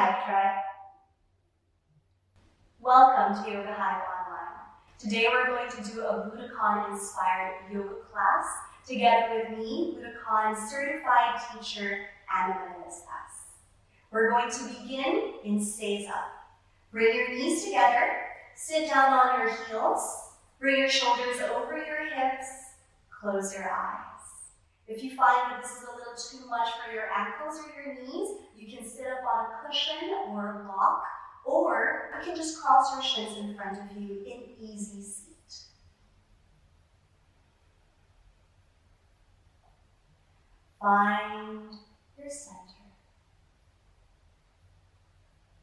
YogaHive tribe. Welcome to YogaHive Online. Today we're going to do a Budokon Inspired Yoga class together with me, Budokon certified teacher, Manalastas. We're going to begin in Seiza. Bring your knees together, sit down on your heels, bring your shoulders over your hips, close your eyes. If you find that this is a little too much for your ankles or your knees, you can sit up on a cushion or a block, or you can just cross your shins in front of you in easy seat. Find your center.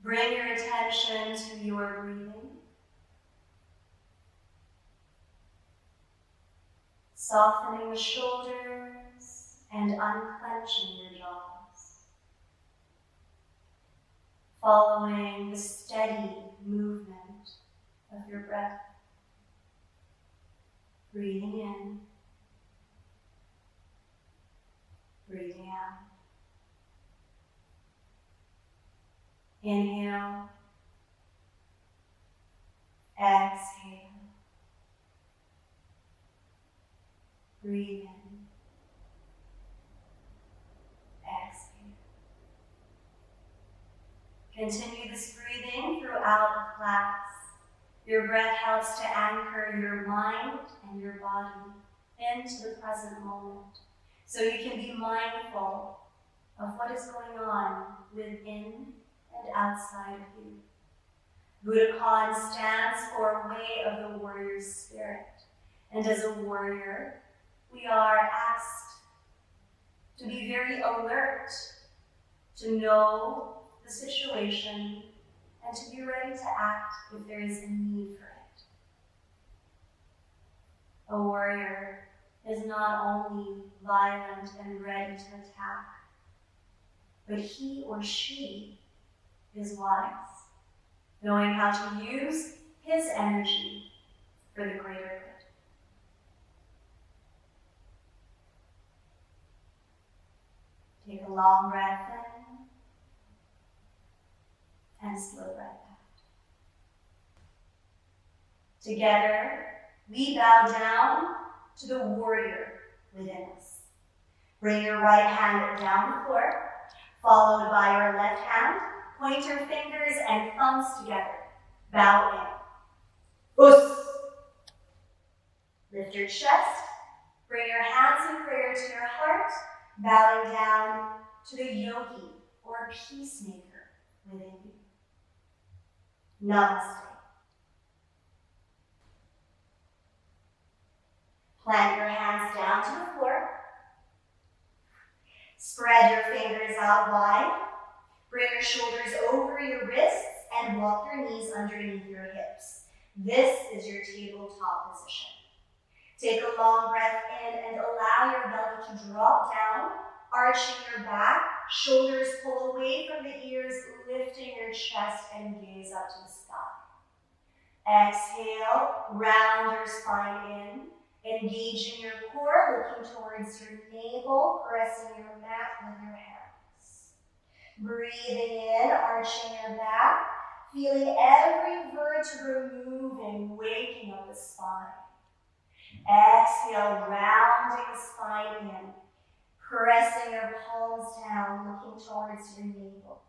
Bring your attention to your breathing. Softening the shoulders and unclenching your jaws. Following the steady movement of your breath. Breathing in, breathing out. Inhale, exhale. Breathe in, exhale. Continue this breathing throughout the class. Your breath helps to anchor your mind and your body into the present moment, so you can be mindful of what is going on within and outside of you. Budokon stands for way of the warrior's spirit, and as a warrior, we are asked to be very alert, to know the situation, and to be ready to act if there is a need for it. A warrior is not only violent and ready to attack, but he or she is wise, knowing how to use his energy for the greater good. Take a long breath in and slow breath out. Together, we bow down to the warrior within us. Bring your right hand down the floor, followed by your left hand. Point your fingers and thumbs together. Bow in. Us. Lift your chest. Bring your hands in prayer to your heart, bowing down to the yogi or peacemaker within you. Namaste. Plant your hands down to the floor. Spread your fingers out wide. Bring your shoulders over your wrists and walk your knees underneath your hips. This is your tabletop position. Take a long breath in and allow your belly to drop down, arching your back, shoulders pull away from the ears, lifting your chest and gaze up to the sky. Exhale, round your spine in, engaging your core, looking towards your navel, pressing your mat with your hands. Breathing in, arching your back, feeling every vertebra moving, waking up the spine. Exhale, rounding the spine in, pressing your palms down, looking towards your navel.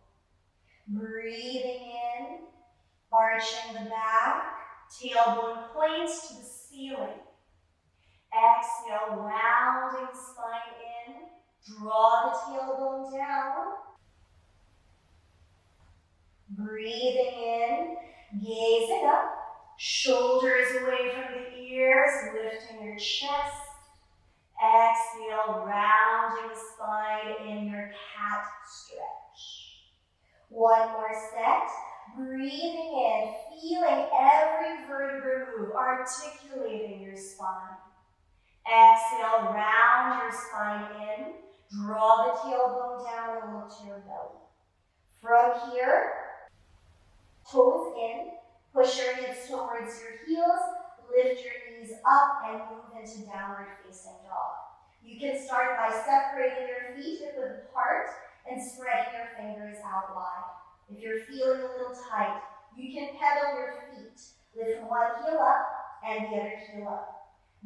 Breathing in, arching the back, tailbone points to the ceiling. Exhale, rounding the spine in, draw the tailbone down. Breathing in, gazing up, shoulders away from the ears, lifting your chest. Exhale, rounding the spine in your cat stretch. One more set. Breathing in, feeling every vertebra move, articulating your spine. Exhale, round your spine in, draw the tailbone down and look to your belly. From here, toes in, push your hips towards your heels, lift your knees up and move into downward facing dog. You can start by separating your feet hip width apart and spreading your fingers out wide. If you're feeling a little tight, you can pedal your feet. Lift one heel up and the other heel up.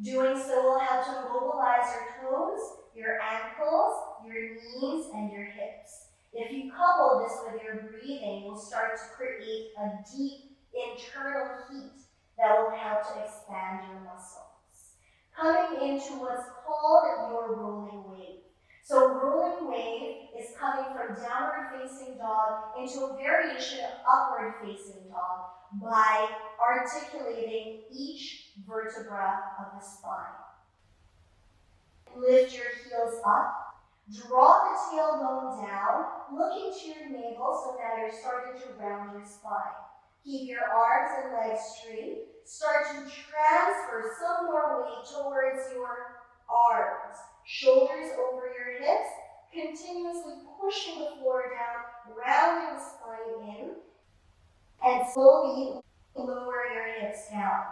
Doing so will help to mobilize your toes, your ankles, your knees, and your hips. If you couple this with your breathing, you'll start to create a deep internal heat that will help to expand your muscles. Coming into what's called your rolling wave. So rolling wave is coming from downward facing dog into a variation of upward facing dog by articulating each vertebra of the spine. Lift your heels up, draw the tailbone down, looking to your navel so now you're starting to round your spine. Keep your arms and legs straight. Start to transfer some more weight towards your arms. Shoulders over your hips, continuously pushing the floor down, rounding the spine in, and slowly lower your hips down.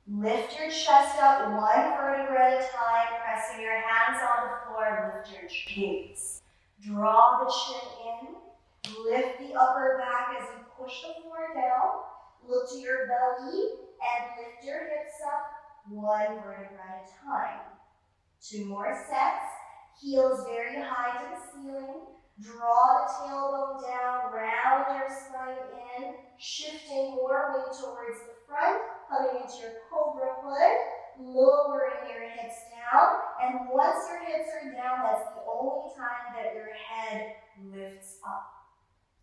Lift your chest up one vertebra at a time, pressing your hands on the floor, lift your gaze. Draw the chin in, lift the upper back as you push the floor down, look to your belly, and lift your hips up one vertebra at a time. 2 more sets, heels very high to the ceiling, draw the tailbone down, round your spine in, shifting more weight towards the front, coming into your cobra hood, lowering your hips down, and once your hips are down, that's the only time that your head lifts up.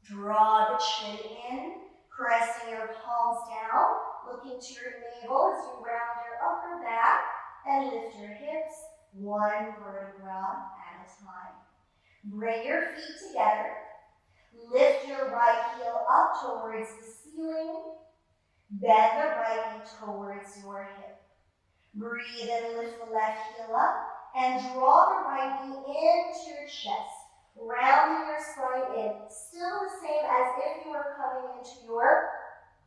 Draw the chin in, pressing your palms down, looking to your navel as you round your upper back, and lift your hips one vertebra at a time. Bring your feet together. Lift your right heel up towards the ceiling. Bend the right knee towards your hip. Breathe and lift the left heel up and draw the right knee into your chest, rounding your spine in. Still the same as if you were coming into your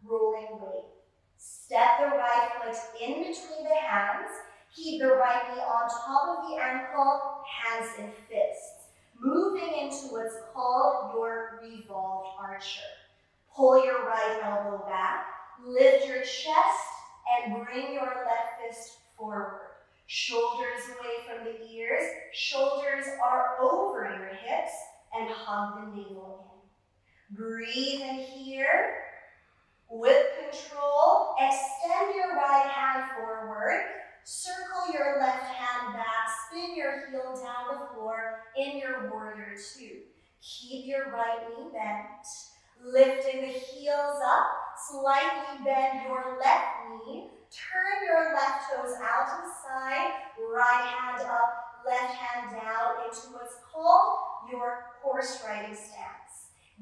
rolling wave. Step the right foot in between the hands. Keep the right knee on top of the ankle, hands in fists. Moving into what's called your revolved archer. Pull your right elbow back, lift your chest, and bring your left fist forward. Shoulders away from the ears, shoulders are over your hips, and hug the navel in. Breathe in here. With control, extend your right hand forward, circle your left hand back, spin your heel down the floor in your warrior 2. Keep your right knee bent, lifting the heels up, slightly bend your left knee, turn your left toes out to the side, right hand up, left hand down into what's called your horse riding stance.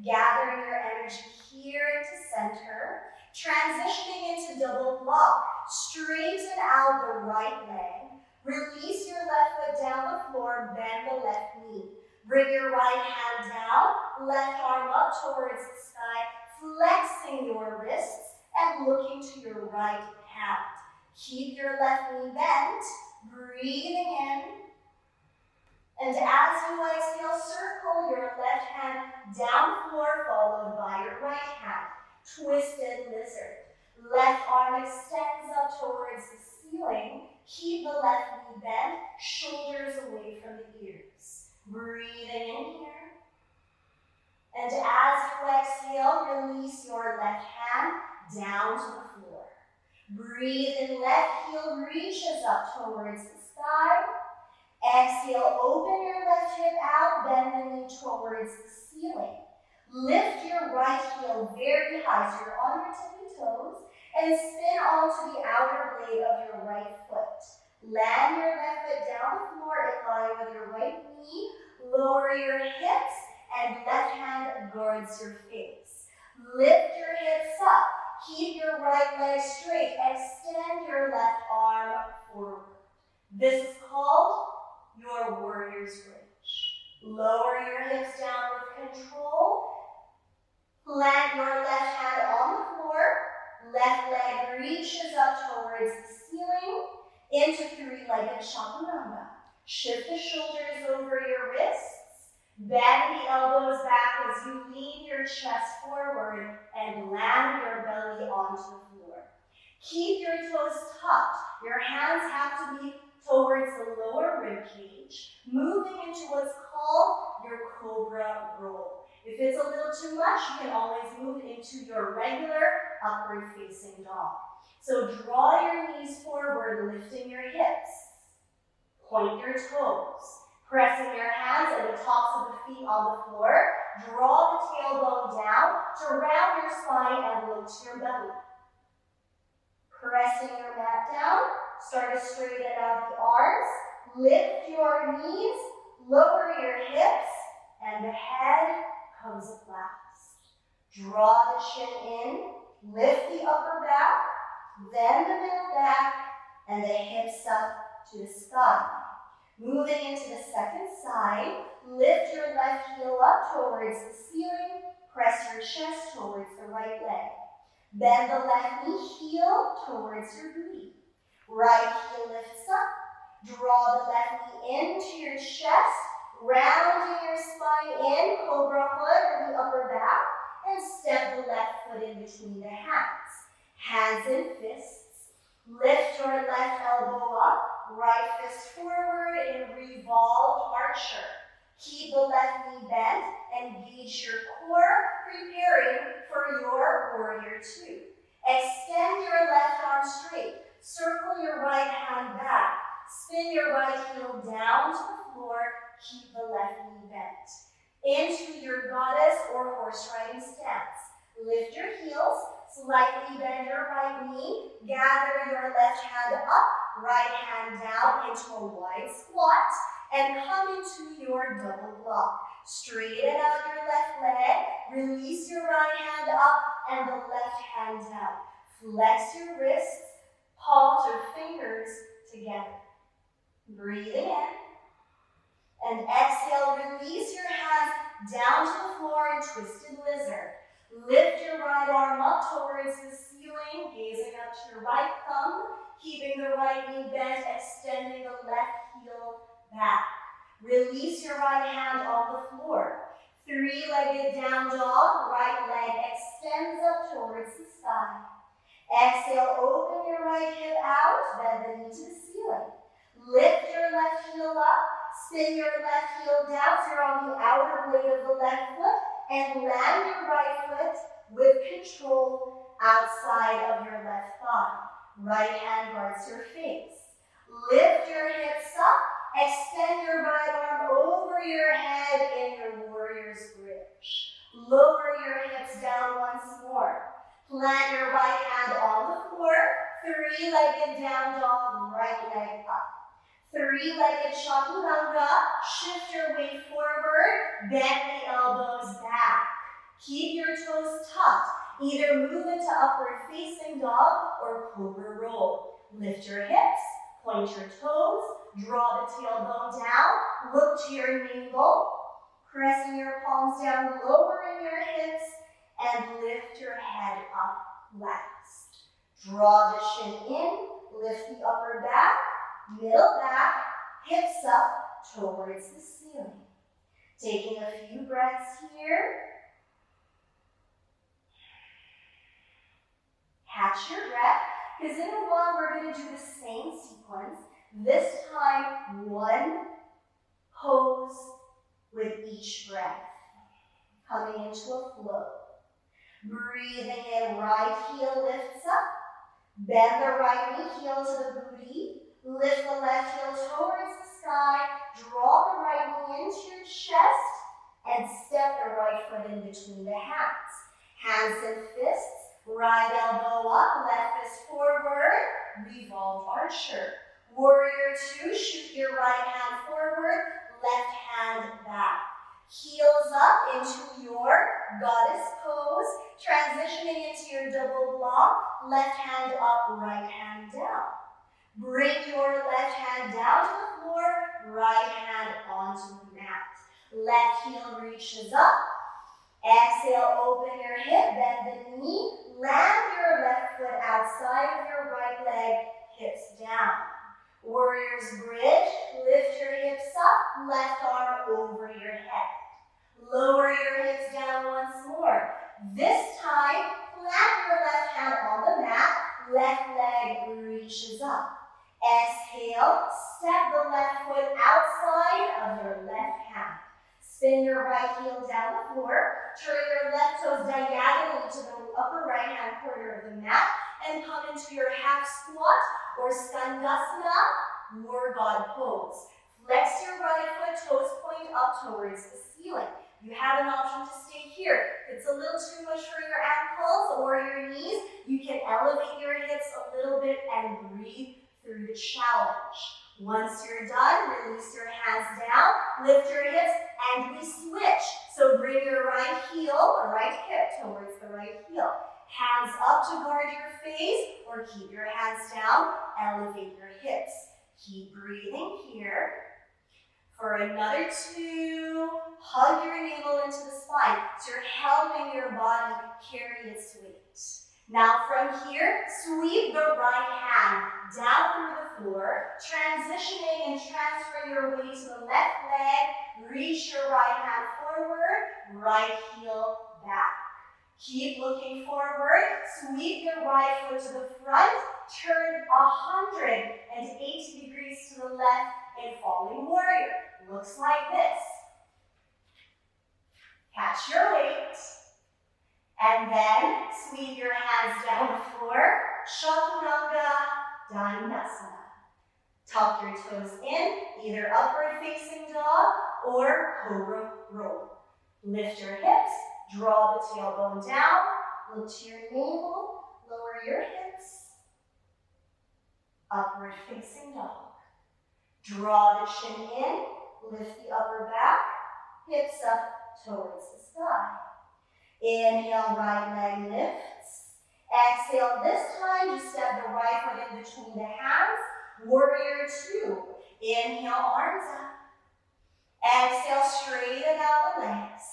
Gathering your energy here into center, transitioning into double block. Straighten out the right leg. Release your left foot down the floor, bend the left knee. Bring your right hand down, left arm up towards the sky, flexing your wrists and looking to your right hand. Keep your left knee bent, breathing in. And as you exhale, circle your left hand down the floor, followed by your right hand. Twisted lizard. Left arm extends up towards the ceiling. Keep the left knee bent, shoulders away from the ears. Breathing in here. And as you exhale, release your left hand down to the floor. Breathe in, left heel reaches up towards the sky. Exhale, open your left hip out, bend the knee towards the ceiling. Lift your right heel very high so you're on your tippy toes and spin onto the outer blade of your right foot. Land your left foot down the floor in line with your right knee. Lower your hips and left hand guards your face. Lift your hips up. Keep your right leg straight. Extend your left arm forward. This is called your warrior's bridge. Lower your hips down with control. Plant your left hand on the floor. Left leg reaches up towards the ceiling into 3-legged chaturanga. Shift the shoulders over your wrists. Bend the elbows back as you lean your chest forward and land your belly onto the floor. Keep your toes tucked. Your hands have to be towards the lower rib cage, moving into what's called your cobra roll. If it's a little too much, you can always move into your regular upward facing dog. So draw your knees forward, lifting your hips. Point your toes. Pressing your hands and the tops of the feet on the floor. Draw the tailbone down to round your spine and look to your belly. Pressing your mat down, start to straighten out the arms. Lift your knees, lower your hips, and the head comes up last. Draw the chin in, lift the upper back, then the middle back, and the hips up to the sky. Moving into the second side, lift your left heel up towards the ceiling, press your chest towards the right leg. Bend the left knee, heel towards your booty. Right heel lifts up, draw the left knee into your chest, rounding your spine in, cobra hood or the upper back, and step the left foot in between the hands. Hands in fists. Lift your left elbow up, right fist forward in revolved archer. Keep the left knee bent, engage your core, preparing for your warrior two. Extend your left arm straight, circle your right hand back, spin your right heel down to the floor, keep the left knee bent. Into your goddess or horse riding stance. Lift your heels, slightly bend your right knee, gather your left hand up, right hand down into a wide squat, and come into your double block. Straighten out your left leg, release your right hand up and the left hand down. Flex your wrists, palms or fingers together. Breathe in, and exhale, release your hands down to the floor in twisted lizard. Lift your right arm up towards the ceiling, gazing up to your right thumb, keeping the right knee bent, extending the left heel back. Release your right hand on the floor. Three-legged down dog, right leg extends up towards the sky. Exhale, open your right hip out, bend the knee to the ceiling. Lift your left heel up, spin your left heel down so you're on the outer blade of the left foot, and land your right foot with control outside of your left thigh. Right hand guards your face. Lift your hips up, extend your right arm over your head in your warrior's bridge. Lower your hips down once more. Plant your right hand on the floor, three-legged down dog, right leg up. Three-legged chaturanga, shift your weight forward, bend the elbows back. Keep your toes tucked. Either move into upward facing dog or cobra roll. Lift your hips, point your toes, draw the tailbone down, look to your navel, pressing your palms down, lowering your hips, and lift your head up last. Draw the chin in, lift the upper back, middle back, hips up towards the ceiling. Taking a few breaths here. Catch your breath, because in a while we're going to do the same sequence. This time, one pose with each breath. Coming into a flow. Breathing in, right heel lifts up. Bend the right knee heel to the booty. Lift the left heel towards the sky. Draw the right knee into your chest. And step the right foot in between the hands. Hands and fists. Right elbow up, left fist forward. Revolved archer. Warrior two, shoot your right hand forward. Left hand back. Heels up into your goddess pose, transitioning into your double block, left hand up, right hand down. Bring your left hand down to the floor, right hand onto the mat. Left heel reaches up. Exhale, open your hip, bend the knee, land your left foot outside of your right leg, hips down. Warrior's bridge, lift your hips up, left arm over your head. Lower your hips down once more. This time, plant your left hand on the mat. Left leg reaches up. Exhale, step the left foot outside of your left hand. Spin your right heel down the floor. Turn your left toes diagonally to the upper right hand corner of the mat and come into your half squat or skandasana, war god pose. Flex your right foot, toes point up towards the ceiling. You have an option to stay here. If it's a little too much for your ankles or your knees, you can elevate your hips a little bit and breathe through the challenge. Once you're done, release your hands down, lift your hips, and we switch. So bring your right heel or right hip towards the right heel. Hands up to guard your face, or keep your hands down, elevate your hips. Keep breathing here. For another 2, hug your navel into the spine. So you're helping your body carry its weight. Now from here, sweep the right hand down through the floor, transitioning and transferring your weight to the left leg. Reach your right hand forward, right heel back. Keep looking forward, sweep your right foot to the front, turn 180 degrees to the left in falling warrior. Looks like this. Catch your weight. And then sweep your hands down the floor, Chaturanga Dandasana. Tuck your toes in, either upward facing dog or cobra roll. Lift your hips, draw the tailbone down, look to your navel, lower your hips, upward facing dog. Draw the chin in, lift the upper back, hips up towards the sky. Inhale, right leg lifts. Exhale, this time just step the right foot in between the hands. Warrior 2. Inhale, arms up. Exhale, straighten out the legs.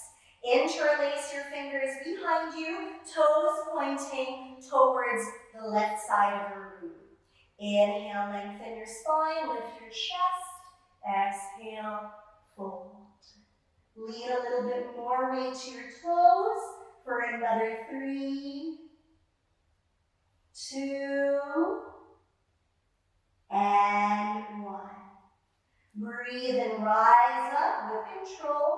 Interlace your fingers behind you, toes pointing towards the left side of your room. Inhale, lengthen your spine, lift your chest. Exhale, fold. Lean a little bit more weight to your toes for another 3, 2, and 1. Breathe and rise up with control.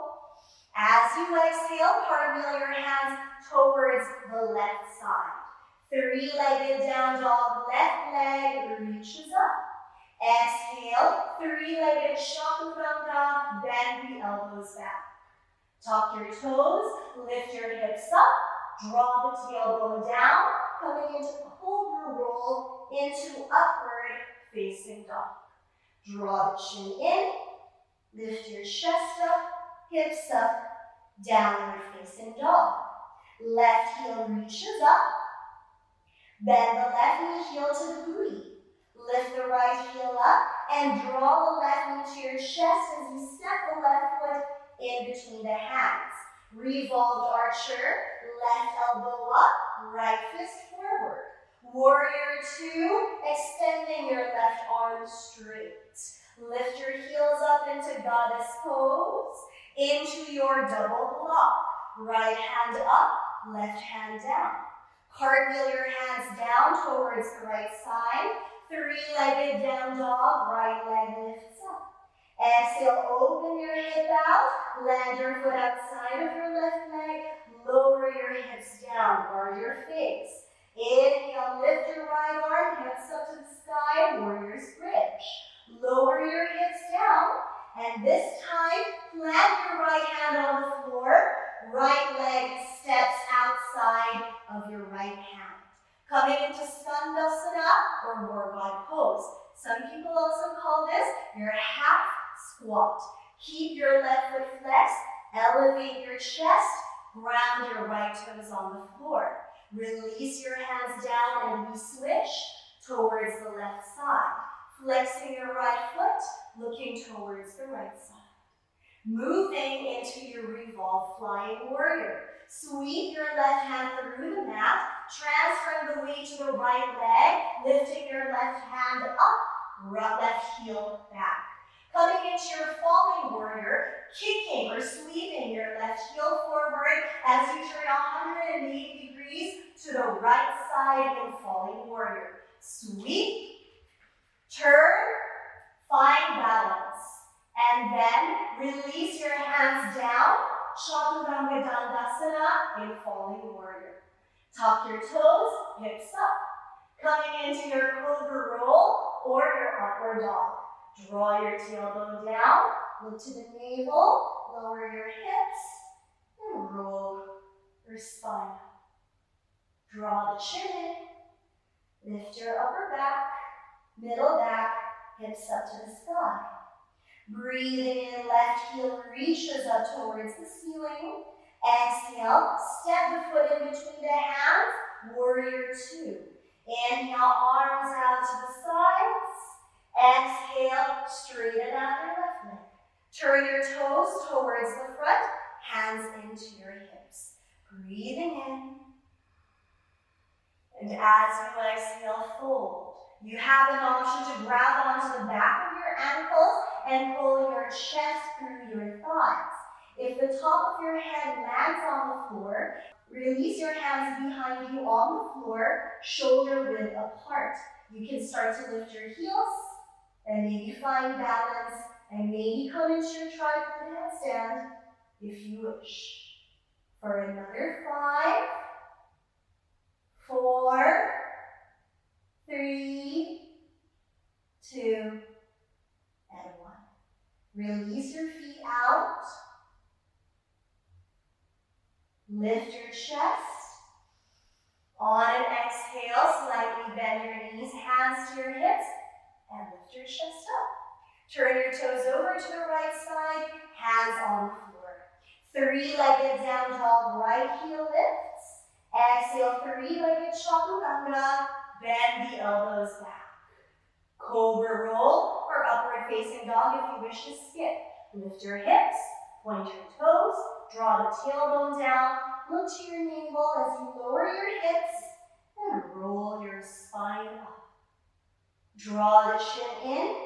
As you exhale, cartwheel your hands towards the left side. 3-legged down dog, left leg reaches up. Exhale, 3-legged chaturanga, bend the elbows back. Tuck your toes, lift your hips up, draw the tailbone down, coming into cobra roll, into upward facing dog. Draw the chin in, lift your chest up, hips up, downward facing dog. Left heel reaches up, bend the left knee heel to the booty. Lift the right heel up and draw the left knee to your chest as you step the left foot in between the hands. Revolved archer, left elbow up, right fist forward. Warrior 2, extending your left arm straight. Lift your heels up into goddess pose, into your double block. Right hand up, left hand down. Cartwheel your hands down towards the right side. 3-legged down dog, right leg lifts up. Exhale, open your hip out, land your foot outside of your left leg, lower your hips down, guard your face. Inhale, lift your right arm, hips up to the sky, warrior's bridge. Lower your hips down, and this time, plant your right hand on the floor, right leg steps outside of your right hand. Coming into skandasana or war god pose. Some people also call this your half squat. Keep your left foot flexed, elevate your chest, ground your right toes on the floor. Release your hands down and we switch towards the left side. Flexing your right foot, looking towards the right side. Moving into your revolve flying warrior. Sweep your left hand through the mat, transferring the weight to the right leg, lifting your left hand up, left heel back. Coming into your falling warrior, kicking or sweeping your left heel forward as you turn 180 degrees to the right side in falling warrior. Sweep, turn, find balance, and then release your hands down, Chaturanga Dandasana in falling warrior. Tuck your toes, hips up. Coming into your cobra roll or your upward dog. Draw your tailbone down, look to the navel, lower your hips, and roll your spine up. Draw the chin in, lift your upper back, middle back, hips up to the sky. Breathing in, left heel reaches up towards the ceiling. Exhale, step the foot in between the hands, warrior two. Inhale, arms out to the sides. Exhale, straighten out your left leg. Turn your toes towards the front, hands into your hips. Breathing in. And as you exhale, fold. You have an option to grab onto the back of your ankles and pull your chest through your thighs. If the top of your head lands on the floor, release your hands behind you on the floor, shoulder width apart. You can start to lift your heels and maybe find balance and maybe come into your tripod headstand if you wish. For another 5, 4, 3, 2, and 1. Release your feet out. Lift your chest. On an exhale, slightly bend your knees, hands to your hips, and lift your chest up. Turn your toes over to the right side, hands on the floor. 3-legged down dog, right heel lifts. Exhale, 3-legged chaturanga, bend the elbows back. Cobra roll or upward facing dog if you wish to skip. Lift your hips, point your toes, draw the tailbone down, look to your navel as you lower your hips and roll your spine up. Draw the chin in,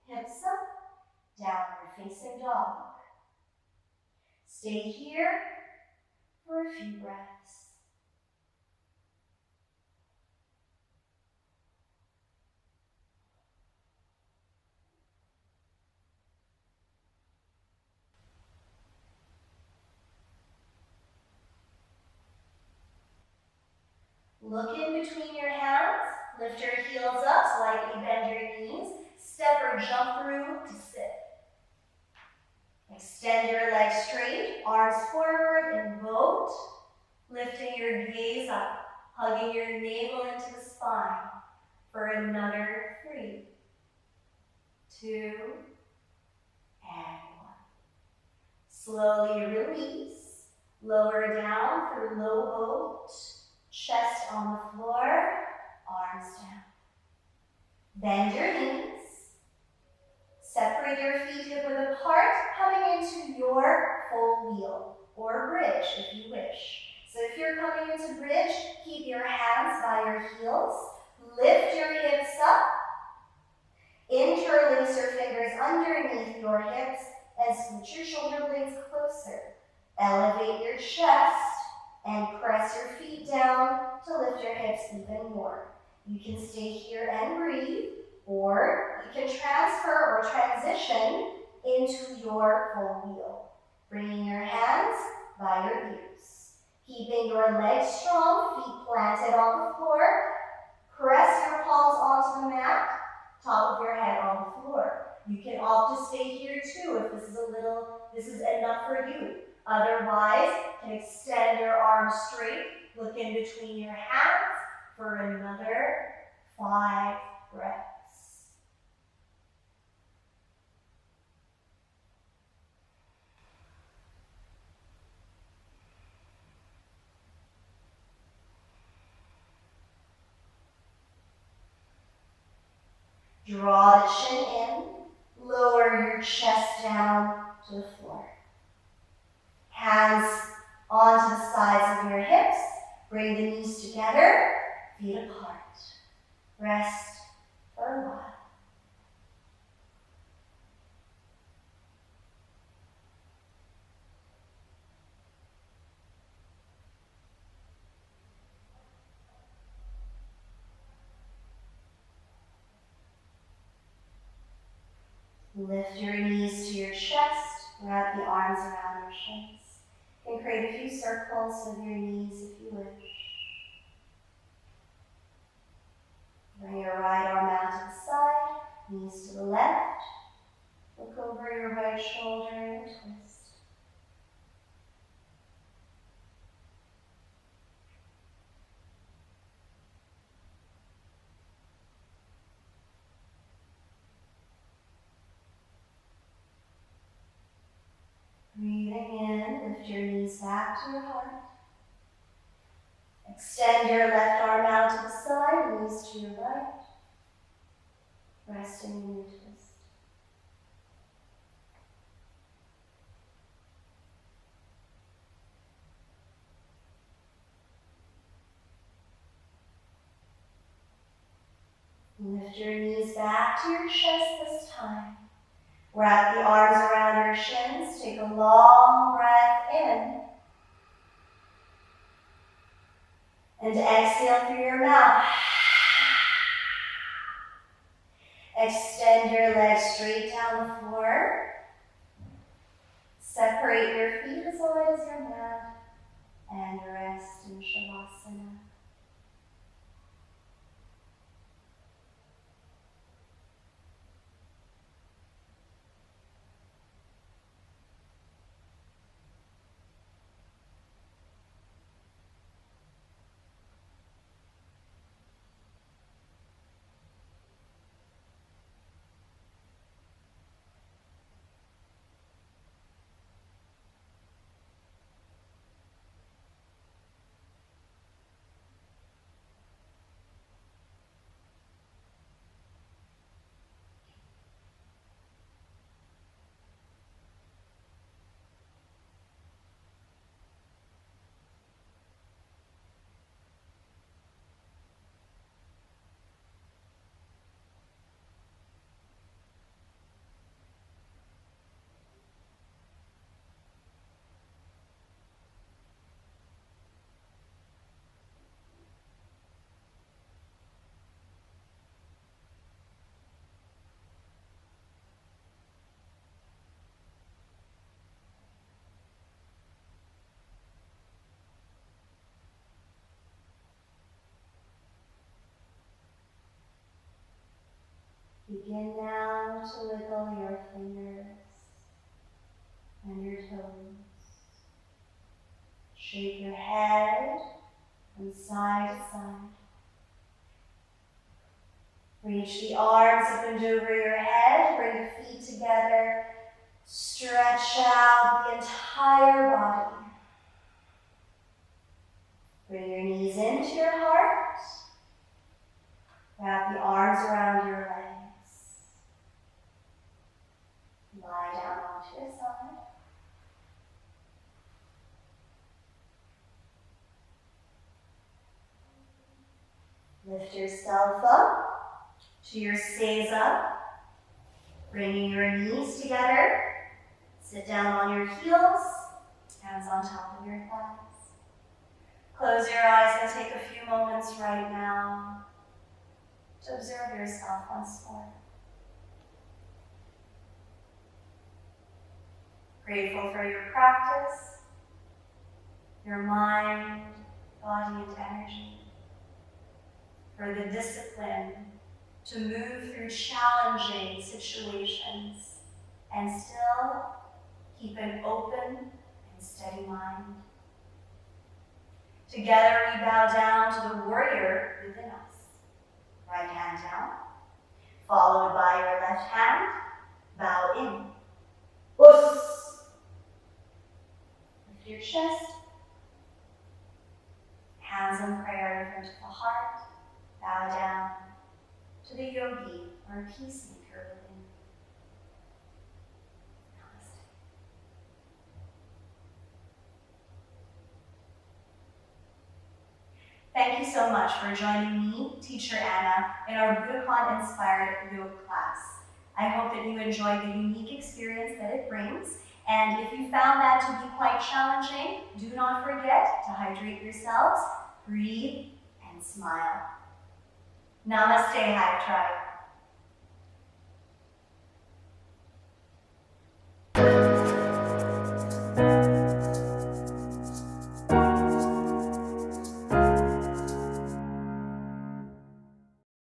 hips up, downward facing dog. Stay here for a few breaths. Look in between your hands, lift your heels up, slightly bend your knees, step or jump through to sit. Extend your legs straight, arms forward in boat, lifting your gaze up, hugging your navel into the spine for another 3, 2, and 1. Slowly release, lower down through low boat, chest on the floor, arms down. Bend your knees. Separate your feet hip width apart, coming into your full wheel or bridge if you wish. So if you're coming into bridge, keep your hands by your heels. Lift your hips up. Interlace your fingers underneath your hips and scoot your shoulder blades closer. Elevate your chest and press your feet down to lift your hips even more. You can stay here and breathe, or you can transfer or transition into your full wheel. Bringing your hands by your ears. Keeping your legs strong, feet planted on the floor. Press your palms onto the mat, top of your head on the floor. You can opt to stay here too if this is enough for you. Otherwise, you can extend your arms straight, look in between your hands for another 5 breaths. Draw the chin in, lower your chest down to the floor. Hands onto the sides of your hips, bring the knees together, feet apart. Rest for a while. Lift your knees to your chest, wrap the arms around your shins. You can create a few circles with your knees if you wish. Bring your right arm out to the side, knees to the left. Look over your right shoulder and twist. Breathing in, lift your knees back to your heart. Extend your left arm out to the side, knees to your right. Resting in your twist. Lift your knees back to your chest this time. Wrap the arms around your shins. Take a long breath in. And exhale through your mouth. Extend your legs straight down the floor. Separate your feet as wide as your mat. And rest in Shavasana. Begin now to wiggle your fingers and your toes. Shake your head from side to side. Reach the arms up and over your head. Bring the feet together. Stretch out the entire body. Bring your knees into your heart. Wrap the arms around your legs. Lie down onto your side. Lift yourself up to your seiza. Bringing your knees together. Sit down on your heels. Hands on top of your thighs. Close your eyes and take a few moments right now to observe yourself once more. Grateful for your practice, your mind, body, and energy, for the discipline to move through challenging situations and still keep an open and steady mind. Together we bow down to the warrior within us. Right hand down, followed by your left hand, bow in. Us. Lift your chest, hands in prayer in front of the heart, bow down to the yogi or peacemaker within. Namaste. Thank you so much for joining me, Teacher Anna, in our Budokon Inspired Yoga class. I hope that you enjoyed the unique experience that it brings. And if you found that to be quite challenging, do not forget to hydrate yourselves, breathe, and smile. Namaste, Hive Tribe.